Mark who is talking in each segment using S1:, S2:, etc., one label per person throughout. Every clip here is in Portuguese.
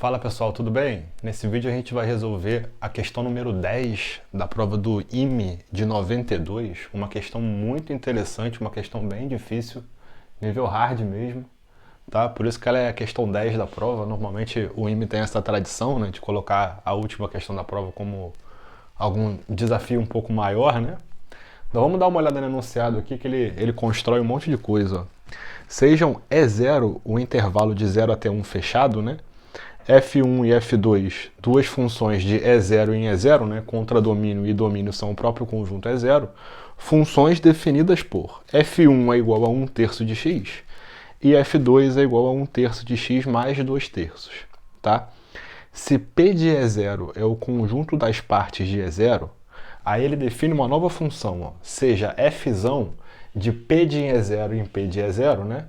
S1: Fala pessoal, tudo bem? Nesse vídeo a gente vai resolver a questão número 10 da prova do IME de 92, uma questão muito interessante, uma questão bem difícil, nível hard mesmo, tá? Por isso que ela é a questão 10 da prova. Normalmente o IME tem essa tradição, né, de colocar a última questão da prova como algum desafio um pouco maior, né? Então vamos dar uma olhada no enunciado aqui, que ele constrói um monte de coisa, ó. Sejam E0 o intervalo de 0 até 1 fechado, né? F1 e F2, duas funções de E0 em E0, né? Contradomínio e domínio são o próprio conjunto E0. Funções definidas por F1 é igual a 1/3 de x e F2 é igual a 1/3 de x mais 2/3, tá? Se P de E0 é o conjunto das partes de E0, aí ele define uma nova função, ó, seja Fzão de P de E0 em P de E0, né?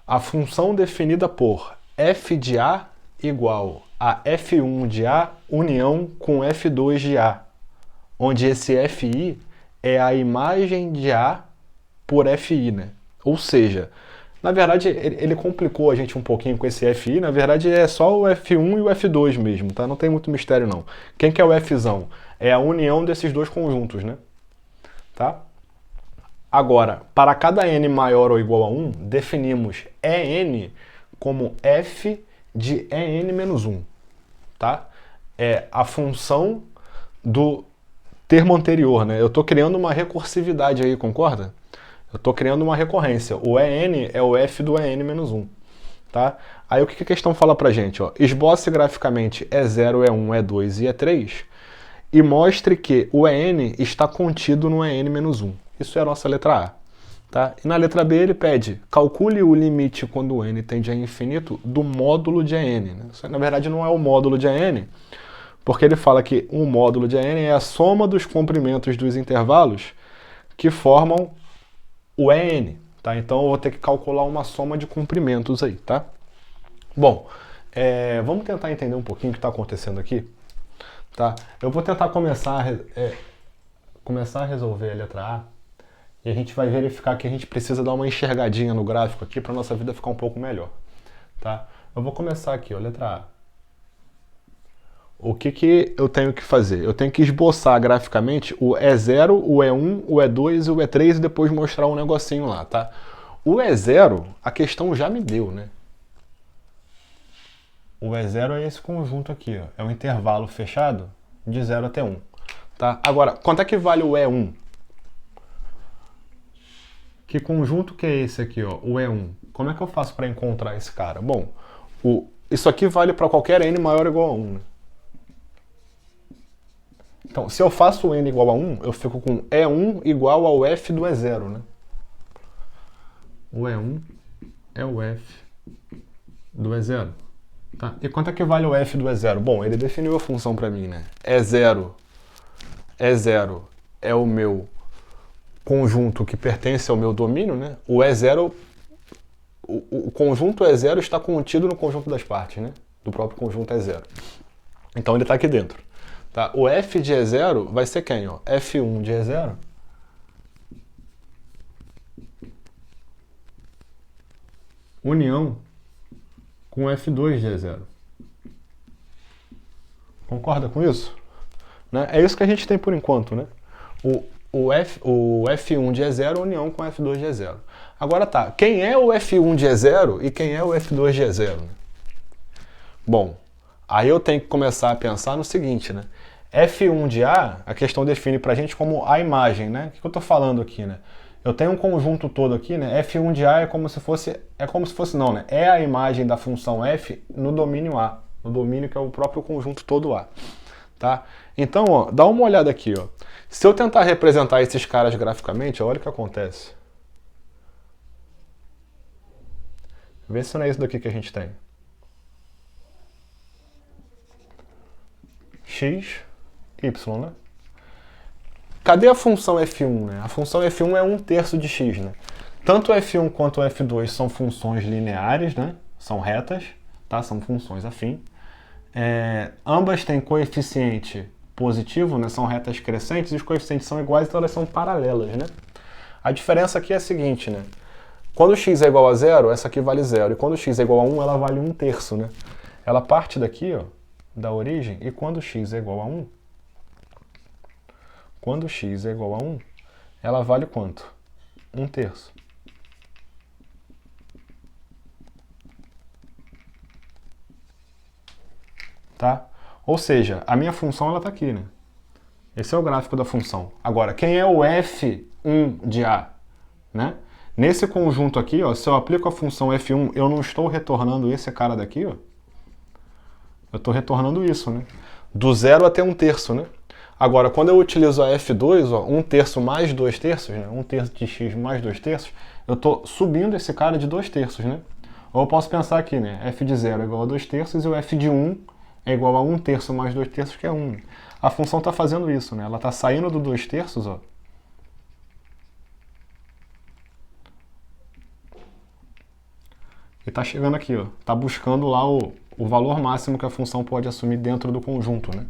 S1: A função definida por f de A igual a F1 de A união com F2 de A, onde esse Fi é a imagem de A por Fi, né? Ou seja, na verdade ele complicou a gente um pouquinho com esse Fi, na verdade é só o F1 e o F2 mesmo, tá? Não tem muito mistério não. Quem que é o Fzão? É a união desses dois conjuntos, né? Tá? Agora, para cada n maior ou igual a 1, definimos En como f de En menos 1, tá? É a função do termo anterior, né? Eu estou criando uma recursividade aí, concorda? Eu estou criando uma recorrência. O En é o f do En menos 1, tá? Aí o que a questão fala pra gente? Ó? Esboce graficamente E0, E1, E2 e E3 e mostre que o En está contido no En menos 1. Isso é a nossa letra A. Tá? E na letra B ele pede, calcule o limite quando o n tende a infinito do módulo de En. Né? Isso, na verdade não é o módulo de En, porque ele fala que o módulo de En é a soma dos comprimentos dos intervalos que formam o En. Tá? Então eu vou ter que calcular uma soma de comprimentos aí. Tá? Bom, vamos tentar entender um pouquinho o que está acontecendo aqui. Tá? Eu vou tentar começar a resolver a letra A. E a gente vai verificar que a gente precisa dar uma enxergadinha no gráfico aqui para a nossa vida ficar um pouco melhor. Tá? Eu vou começar aqui, ó, letra A. O que eu tenho que fazer? Eu tenho que esboçar graficamente o E0, o E1, o E2 e o E3 e depois mostrar um negocinho lá, tá? O E0, a questão já me deu, né? O E0 é esse conjunto aqui, ó. É um intervalo fechado de 0 até 1. Tá? Agora, quanto é que vale o E1? Que conjunto que é esse aqui, ó, o E1? Como é que eu faço para encontrar esse cara? Bom, isso aqui vale para qualquer n maior ou igual a 1. Né? Então, se eu faço n igual a 1, eu fico com E1 igual ao f do E0. Né? O E1 é o f do E0. Tá? E quanto é que vale o f do E0? Bom, ele definiu a função para mim, né? E0 é o meu conjunto que pertence ao meu domínio, né? O E0, o conjunto E0 está contido no conjunto das partes, né? Do próprio conjunto E0. Então ele está aqui dentro. Tá? O f de E0 vai ser quem? Ó? F1 de E0 união com F2 de E0. Concorda com isso? Né? É isso que a gente tem por enquanto, né? O F1 de E0 união com F2 de E0. Agora tá, quem é o F1 de E0 e quem é o F2 de E0? Bom, aí eu tenho que começar a pensar no seguinte, né? F1 de A, a questão define pra gente como a imagem, né? O que eu tô falando aqui, né? Eu tenho um conjunto todo aqui, né? F1 de A é como se fosse não, né? É a imagem da função f no domínio A, no domínio que é o próprio conjunto todo A. Tá? Então, ó, dá uma olhada aqui, ó. Se eu tentar representar esses caras graficamente, olha o que acontece. Vê se não é isso daqui que a gente tem. X, Y, né? Cadê a função F1, né? A função F1 é 1/3 de x, né? Tanto o F1 quanto o F2 são funções lineares, né? São retas, tá? São funções afins. Ambas têm coeficiente positivo, né? São retas crescentes, e os coeficientes são iguais, então elas são paralelas, né? A diferença aqui é a seguinte, né? Quando x é igual a 0, essa aqui vale 0, e quando x é igual a 1, ela vale 1/3, né? ela parte daqui, ó, da origem, e quando x é igual a 1, quando x é igual a 1, ela vale quanto? 1/3. Tá? Ou seja, a minha função ela está aqui, né? Esse é o gráfico da função. Agora, quem é o f1 de A? Né? Nesse conjunto aqui, ó, se eu aplico a função f1, eu não estou retornando esse cara daqui, ó. Eu estou retornando isso, né? Do 0 até 1/3, né? Agora, quando eu utilizo a f2, ó, 1/3 mais 2/3, né? 1/3 de x mais 2/3, eu estou subindo esse cara de 2/3, né? Ou eu posso pensar aqui, né? f de 0 é igual a 2/3 e o f de 1 é igual a 1/3 mais 2/3, que é 1. A função está fazendo isso, né? Ela está saindo do 2/3, ó. E está chegando aqui, ó. Está buscando lá o valor máximo que a função pode assumir dentro do conjunto, né?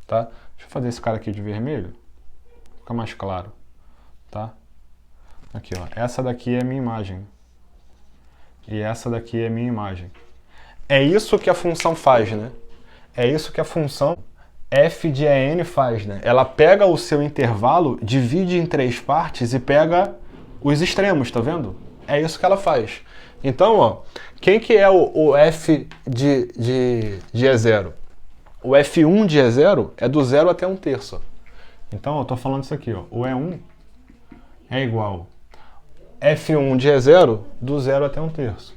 S1: Tá? Deixa eu fazer esse cara aqui de vermelho. Fica mais claro, tá? Aqui, ó. Essa daqui é a minha imagem. E essa daqui é a minha imagem. É isso que a função faz, né? É isso que a função f de en faz, né? Ela pega o seu intervalo, divide em 3 partes e pega os extremos, tá vendo? É isso que ela faz. Então, ó, quem que é o f de E0? O f1 de E0 é do 0 até 1/3. Então, eu tô falando isso aqui, ó. O E1 é igual f1 de E0 do 0 até 1/3.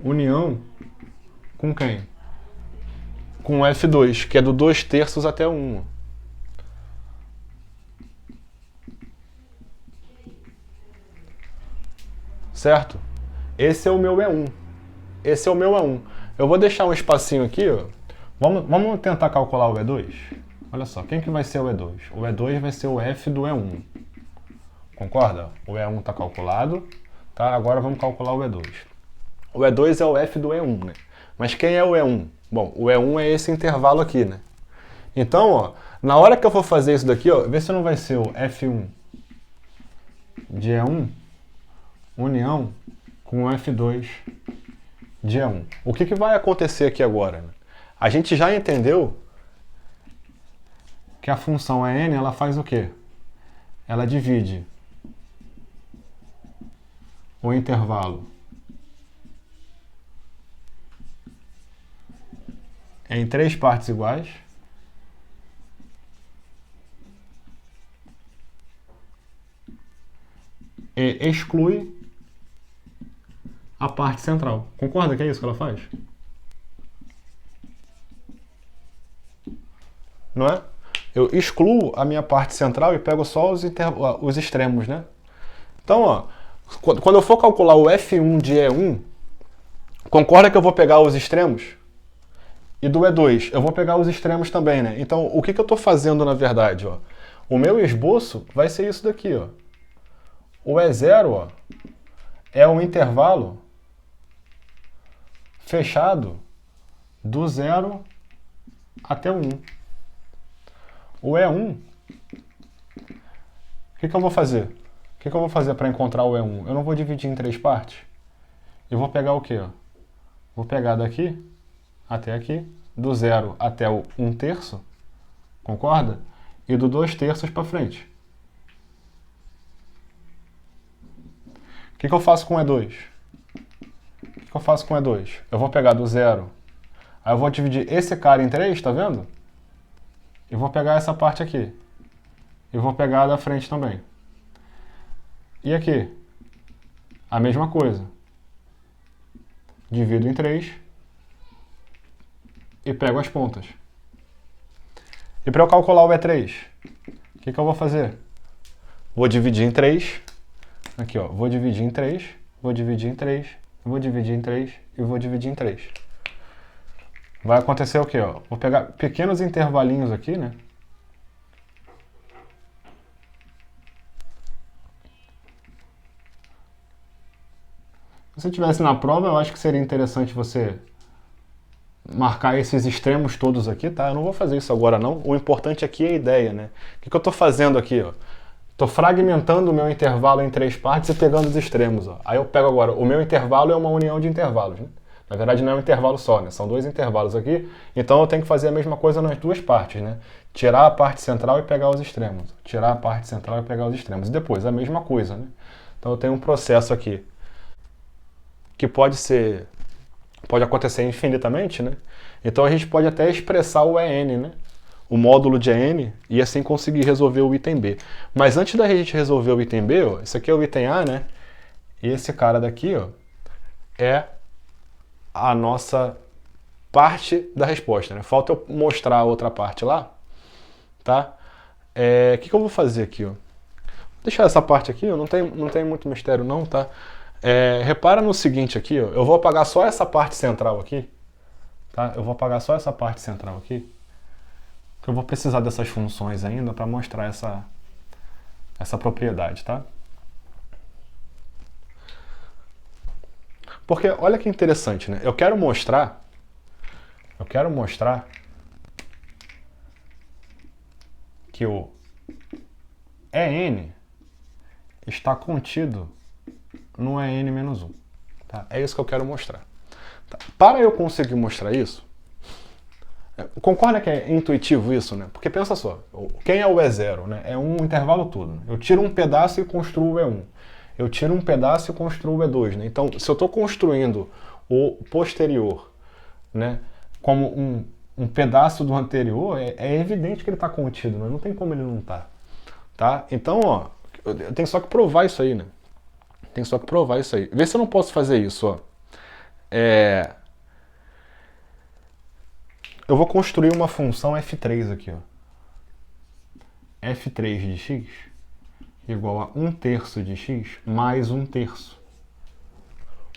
S1: União com quem? Com o f2, que é do 2/3 até 1. Certo? Esse é o meu E1. Esse é o meu E1. Eu vou deixar um espacinho aqui, ó. Vamos tentar calcular o E2? Olha só, quem que vai ser o E2? O E2 vai ser o F do E1. Concorda? O E1 está calculado, tá? Agora vamos calcular o E2. O E2 é o F do E1, né? Mas quem é o E1? Bom, o E1 é esse intervalo aqui, né? Então, ó, na hora que eu for fazer isso daqui, ó, vê se não vai ser o F1 de E1 união com o F2 de E1. O que vai acontecer aqui agora? Né? A gente já entendeu que a função En, ela faz o quê? Ela divide o intervalo em 3 partes iguais. E exclui a parte central. Concorda que é isso que ela faz? Não é? Eu excluo a minha parte central e pego só os extremos, né? Então, ó, quando eu for calcular o F1 de E1, concorda que eu vou pegar os extremos? E do E2, eu vou pegar os extremos também, né? Então, o que eu estou fazendo, na verdade? Ó? O meu esboço vai ser isso daqui, ó. O E0, ó, é um intervalo fechado do 0 até 1. O E1, o que eu vou fazer? O que eu vou fazer para encontrar o E1? Eu não vou dividir em 3 partes. Eu vou pegar o quê? Ó? Vou pegar daqui até aqui, do 0 até o 1/3, concorda? E do 2/3 para frente. O que eu faço com o E2? O que eu faço com o E2? Eu vou pegar do 0, aí eu vou dividir esse cara em 3, tá vendo? E vou pegar essa parte aqui. E vou pegar a da frente também. E aqui? A mesma coisa. Divido em 3 e pego as pontas. E para eu calcular o E3, o que eu vou fazer? Vou dividir em 3. Aqui, ó. Vou dividir em 3, vou dividir em 3, vou dividir em 3 e vou dividir em 3. Vai acontecer o quê? Ó? Vou pegar pequenos intervalinhos aqui, né? Se você tivesse na prova, eu acho que seria interessante você marcar esses extremos todos aqui, tá? Eu não vou fazer isso agora, não. O importante aqui é a ideia, né? O que eu estou fazendo aqui, ó? Estou fragmentando o meu intervalo em 3 partes e pegando os extremos. Ó. Aí eu pego agora, o meu intervalo é uma união de intervalos. Né? Na verdade não é um intervalo só, né? São 2 intervalos aqui. Então eu tenho que fazer a mesma coisa nas 2 partes. Né? Tirar a parte central e pegar os extremos. Tirar a parte central e pegar os extremos. E depois a mesma coisa. Né? Então eu tenho um processo aqui que pode acontecer infinitamente. Né? Então a gente pode até expressar o EN, né? O módulo de EN, e assim conseguir resolver o item B. Mas antes da gente resolver o item B, ó, esse aqui é o item A, né? E esse cara daqui, ó, é a nossa parte da resposta, né? Falta eu mostrar a outra parte lá, tá? O que eu vou fazer aqui, ó? Vou deixar essa parte aqui, ó, não tem muito mistério não, tá? Repara no seguinte aqui, ó, eu vou apagar só essa parte central aqui, tá? Eu vou apagar só essa parte central aqui, que eu vou precisar dessas funções ainda para mostrar essa propriedade, tá? Porque olha que interessante, né? Eu quero mostrar que o EN está contido no EN-1. Tá? É isso que eu quero mostrar. Tá? Para eu conseguir mostrar isso, concorda que é intuitivo isso, né? Porque pensa só, quem é o E0? Né? É um intervalo todo. Né? Eu tiro um pedaço e construo o E1. Eu tiro um pedaço e construo o E2. Né? Então, se eu estou construindo o posterior, né, como um pedaço do anterior, é evidente que ele está contido, né? Não tem como ele não estar. Tá? Então, ó, eu tenho só que provar isso aí, né? Tem só que provar isso aí. Vê se eu não posso fazer isso, ó. Eu vou construir uma função f3 aqui, ó. f3 de x igual a 1/3 de x mais 1/3.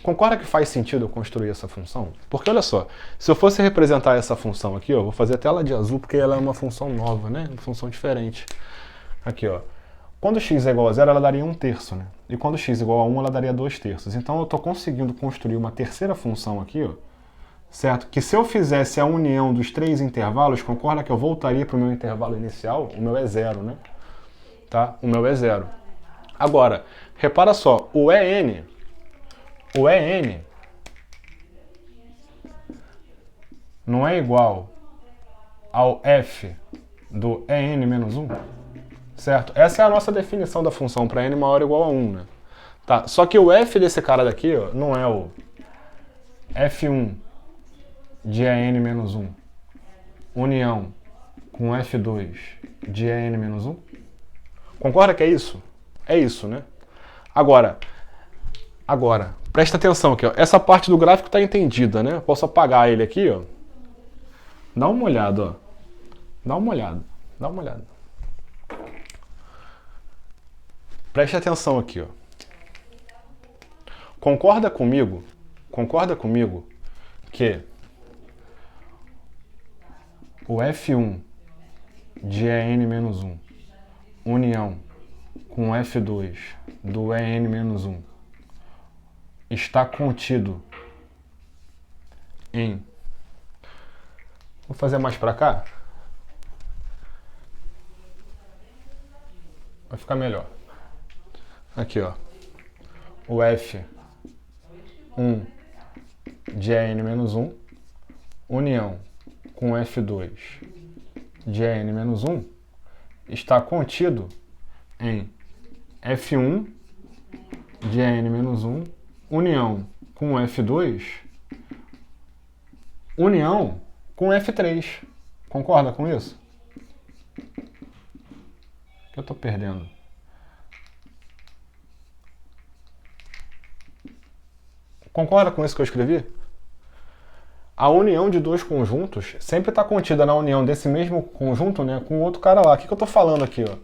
S1: Concorda que faz sentido eu construir essa função? Porque olha só, se eu fosse representar essa função aqui, ó, vou fazer a tela de azul porque ela é uma função nova, né? Uma função diferente. Aqui, ó. Quando x é igual a 0, ela daria 1/3, né? E quando x é igual a 1, ela daria 2/3. Então eu estou conseguindo construir uma terceira função aqui, ó, certo? Que se eu fizesse a união dos 3 intervalos, concorda que eu voltaria para o meu intervalo inicial? O meu é 0, né? Tá? O meu é 0. Agora, repara só, o EN não é igual ao f do EN-1? Certo? Essa é a nossa definição da função para n maior ou igual a 1, né? Tá, só que o f desse cara daqui, ó, não é o f1 de EN-1 união com f2 de EN-1? Concorda que é isso? É isso, né? Agora, presta atenção aqui, ó. Essa parte do gráfico está entendida, né? Eu posso apagar ele aqui, ó. Dá uma olhada, ó. Dá uma olhada. Preste atenção aqui, ó. Concorda comigo que o f1 de EN-1 união com f2 do EN-1 está contido em... Vou fazer mais para cá. Vai ficar melhor. Aqui, ó. O f1 de EN-1 união com f2 de EN-1 está contido em f1 de EN-1 união com f2 união com f3. Concorda com isso? O que eu estou perdendo? Concorda com isso que eu escrevi? A união de 2 conjuntos sempre está contida na união desse mesmo conjunto, né, com outro cara lá. O que eu estou falando aqui, ó?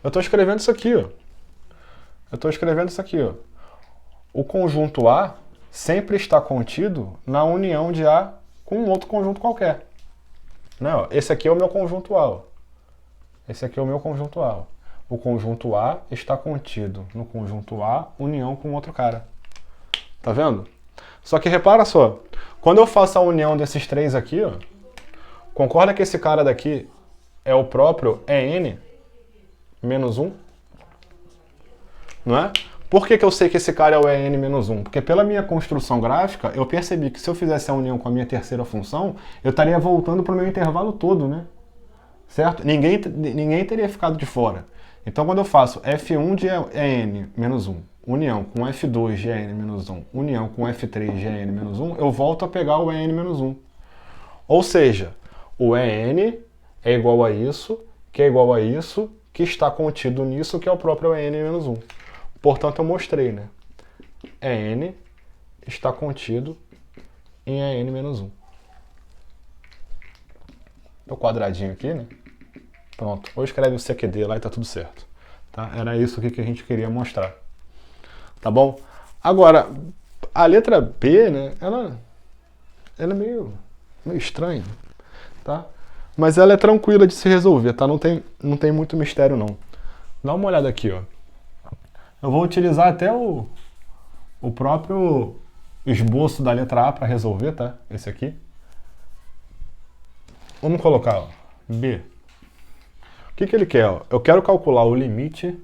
S1: Eu estou escrevendo isso aqui, ó. O conjunto A sempre está contido na união de A com um outro conjunto qualquer. Né, ó? Esse aqui é o meu conjunto A, ó. O conjunto A está contido no conjunto A, união com outro cara. Tá vendo? Só que repara só, quando eu faço a união desses 3 aqui, ó, concorda que esse cara daqui é o próprio EN-1? não é? Por que eu sei que esse cara é o EN-1? Porque pela minha construção gráfica, eu percebi que se eu fizesse a união com a minha terceira função, eu estaria voltando para o meu intervalo todo, né? Certo? Ninguém teria ficado de fora. Então, quando eu faço F1 de EN-1, união com F2 de EN-1, união com F3 de EN-1, eu volto a pegar o EN-1. Ou seja, o EN é igual a isso, que é igual a isso, que está contido nisso, que é o próprio EN-1. Portanto, eu mostrei, né? EN está contido em EN-1. O quadradinho aqui, né? Pronto. Ou escreve o CQD lá e tá tudo certo. Tá? Era isso aqui que a gente queria mostrar. Tá bom? Agora, a letra B, né? Ela é meio estranha, tá? Mas ela é tranquila de se resolver, tá? Não tem muito mistério, não. Dá uma olhada aqui, ó. Eu vou utilizar até o próprio esboço da letra A para resolver, tá? Esse aqui. Vamos colocar, ó, B. O que ele quer? Ó? Eu quero calcular o limite.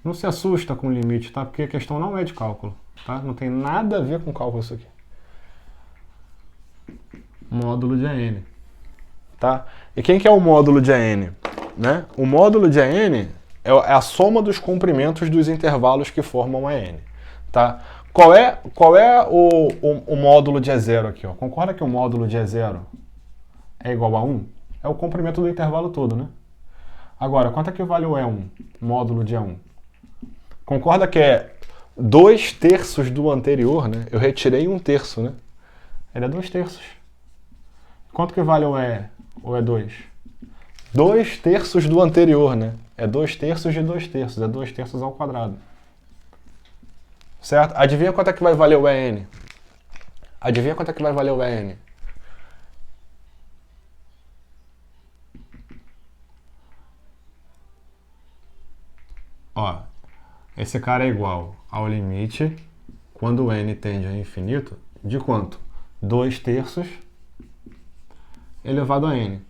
S1: Não se assusta com o limite, tá? Porque a questão não é de cálculo, tá? Não tem nada a ver com cálculo isso aqui. Módulo de AN, tá? E quem que é o módulo de AN? Né? O módulo de AN é a soma dos comprimentos dos intervalos que formam a AN, tá? Qual é o módulo de E0 aqui? Ó? Concorda que o módulo de E0 é igual a 1? É o comprimento do intervalo todo, né? Agora, quanto é que vale o E1? Módulo de E1. Concorda que é 2/3 do anterior, né? Eu retirei 1/3, né? Ele é 2/3. Quanto que vale o E2? 2/3 do anterior, né? É 2/3 de 2/3, é 2/3 ao quadrado. Certo? Adivinha quanto é que vai valer o EN? Adivinha quanto é que vai valer o EN? Ó, esse cara é igual ao limite, quando o n tende a infinito, de quanto? 2/3 elevado a n.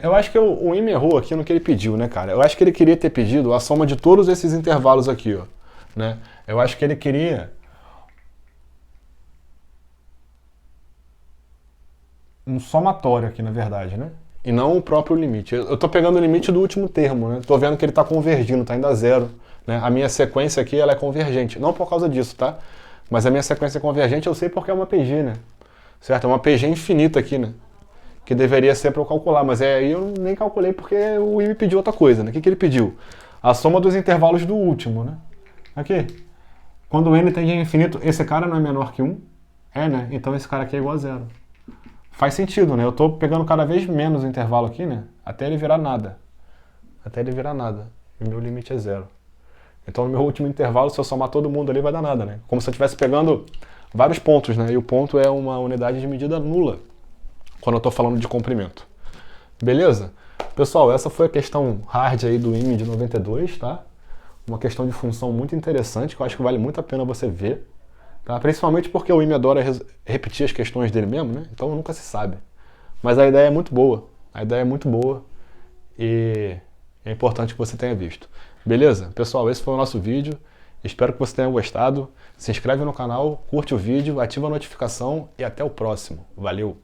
S1: Eu acho que o IME errou aqui no que ele pediu, né, cara? Eu acho que ele queria ter pedido a soma de todos esses intervalos aqui, ó. Né? Eu acho que ele queria um somatório aqui, na verdade, né? E não o próprio limite. Eu tô pegando o limite do último termo, né? Tô vendo que ele tá convergindo, tá indo a zero. Né? A minha sequência aqui, ela é convergente. Não por causa disso, tá? Mas a minha sequência convergente eu sei porque é uma PG, né? Certo? É uma PG infinita aqui, né? Que deveria ser para eu calcular, mas aí eu nem calculei porque o IME pediu outra coisa, né? O que ele pediu? A soma dos intervalos do último, né? Aqui. Quando o n tende a infinito, esse cara não é menor que 1? É, né? Então esse cara aqui é igual a zero. Faz sentido, né? Eu tô pegando cada vez menos o intervalo aqui, né? Até ele virar nada. Até ele virar nada. E o meu limite é zero. Então no meu último intervalo, se eu somar todo mundo ali, vai dar nada, né? Como se eu estivesse pegando vários pontos, né? E o ponto é uma unidade de medida nula quando eu estou falando de comprimento. Beleza? Pessoal, essa foi a questão hard aí do IME de 92, tá? Uma questão de função muito interessante, que eu acho que vale muito a pena você ver. Tá? Principalmente porque o IME adora repetir as questões dele mesmo, né? Então nunca se sabe. Mas a ideia é muito boa. A ideia é muito boa e é importante que você tenha visto. Beleza? Pessoal, esse foi o nosso vídeo. Espero que você tenha gostado. Se inscreve no canal, curte o vídeo, ativa a notificação e até o próximo. Valeu!